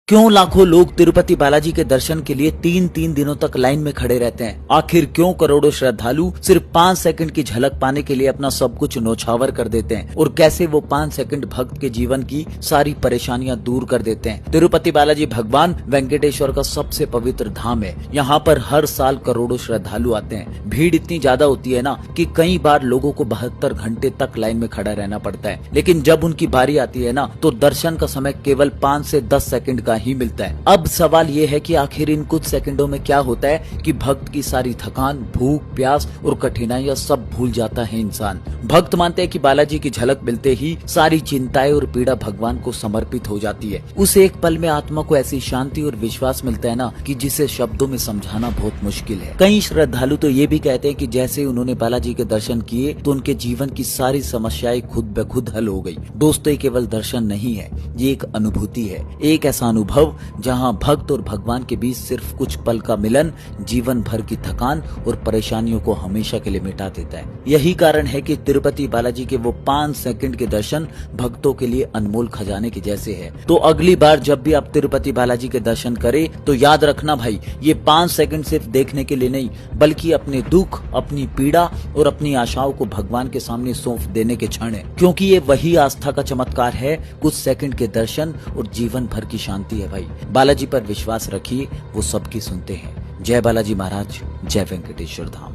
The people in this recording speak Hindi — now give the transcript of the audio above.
क्यों लाखों लोग तिरुपति बालाजी के दर्शन के लिए 3-3 दिनों तक लाइन में खड़े रहते हैं? आखिर क्यों करोड़ों श्रद्धालु सिर्फ 5 सेकंड की झलक पाने के लिए अपना सब कुछ न्यौछावर कर देते हैं? और कैसे वो 5 सेकंड भक्त के जीवन की सारी परेशानियां दूर कर देते हैं? तिरुपति बालाजी भगवान वेंकटेश्वर का सबसे पवित्र धाम है। यहाँ पर हर साल करोड़ों श्रद्धालु आते हैं। भीड़ इतनी ज्यादा होती है ना कि कई बार लोगों को 72 घंटे तक लाइन में खड़ा रहना पड़ता है। लेकिन जब उनकी बारी आती है ना, तो दर्शन का समय केवल 5 से 10 सेकंड का ही मिलता है। अब सवाल ये है कि आखिर इन कुछ सेकंडों में क्या होता है कि भक्त की सारी थकान, भूख, प्यास और कठिनाइयां सब भूल जाता है इंसान। भक्त मानते हैं कि बालाजी की झलक मिलते ही सारी चिंताएं और पीड़ा भगवान को समर्पित हो जाती है। उस एक पल में आत्मा को ऐसी शांति और विश्वास मिलता है ना कि जिसे शब्दों में समझाना बहुत मुश्किल है। कई श्रद्धालु तो ये भी कहते हैं कि जैसे उन्होंने बालाजी के दर्शन किए तो उनके जीवन की सारी समस्याएं खुद ब खुद हल हो गई। दोस्तों, ये केवल दर्शन नहीं है, ये एक अनुभूति है, एक ऐसा अनुभव जहां भक्त और भगवान के बीच सिर्फ कुछ पल का मिलन जीवन भर की थकान और परेशानियों को हमेशा के लिए मिटा देता है। यही कारण है कि तिरुपति बालाजी के वो 5 सेकंड के दर्शन भक्तों के लिए अनमोल खजाने के जैसे है। तो अगली बार जब भी आप तिरुपति बालाजी के दर्शन करें तो याद रखना भाई, ये 5 सेकंड सिर्फ देखने के लिए नहीं, बल्कि अपने दुख, अपनी पीड़ा और अपनी आशाओं को भगवान के सामने सौंप देने के क्षण है। क्योंकि ये वही आस्था का चमत्कार है, कुछ सेकंड के दर्शन और जीवन भर की शांति है भाई। बालाजी पर विश्वास रखिए, वो सबकी सुनते हैं। जय बालाजी महाराज, जय वेंकटेश्वर धाम।